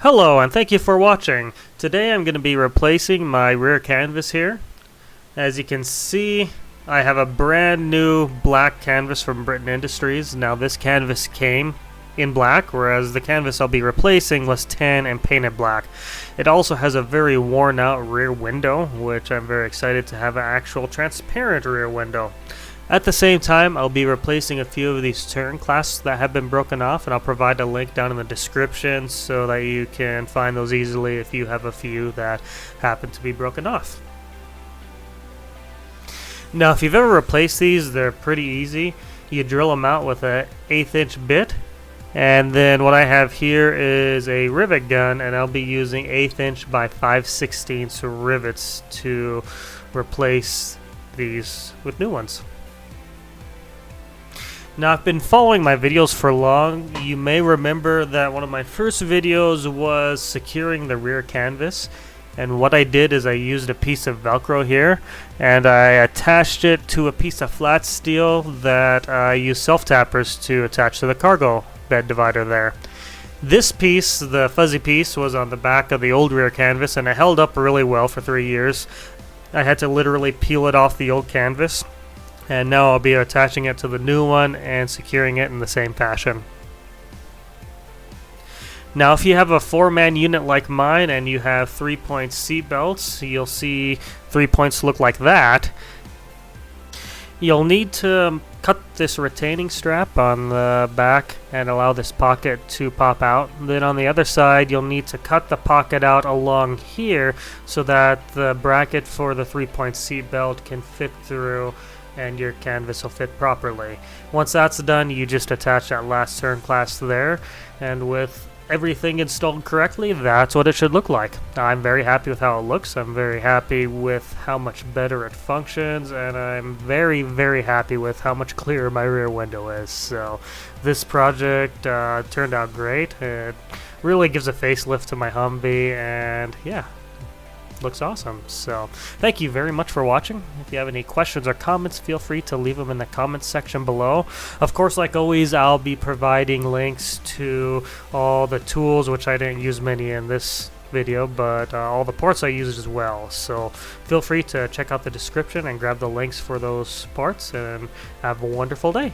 Hello and thank you for watching. Today I'm going to be replacing my rear canvas here. As you can see, I have a brand new black canvas from Breton Industries. Now this canvas came in black, whereas the canvas I'll be replacing was tan and painted black. It also has a very worn out rear window, which I'm very excited to have an actual transparent rear window. At the same time, I'll be replacing a few of these turn clasps that have been broken off, and I'll provide a link down in the description so that you can find those easily if you have a few that happen to be broken off. Now, if you've ever replaced these, they're pretty easy. You drill them out with an 1/8 inch bit, and then what I have here is a rivet gun, and I'll be using 1/8 inch by 5/16 rivets to replace these with new ones. Now, I've been following my videos for long. You may remember that one of my first videos was securing the rear canvas, and what I did is I used a piece of Velcro here and I attached it to a piece of flat steel that I used self-tappers to attach to the cargo bed divider there. This piece, the fuzzy piece, was on the back of the old rear canvas and it held up really well for 3 years. I had to literally peel it off the old canvas, and now I'll be attaching it to the new one and securing it in the same fashion. Now, if you have a 4-man unit like mine and you have 3-point seat belts, you'll see 3 points look like that. You'll need to cut this retaining strap on the back and allow this pocket to pop out. Then on the other side, you'll need to cut the pocket out along here so that the bracket for the 3-point seat belt can fit through and your canvas will fit properly. Once that's done, you just attach that last turn clasp there, and with everything installed correctly, that's what it should look like. I'm very happy with how it looks. I'm very happy with how much better it functions, and I'm very happy with how much clearer my rear window is. So this project turned out great. It really gives a facelift to my Humvee, and yeah, looks awesome. So thank you very much for watching. If you have any questions or comments, feel free to leave them in the comments section below. Of course, like always, I'll be providing links to all the tools, which I didn't use many in this video, but all the parts I used as well. So feel free to check out the description and grab the links for those parts, and have a wonderful day.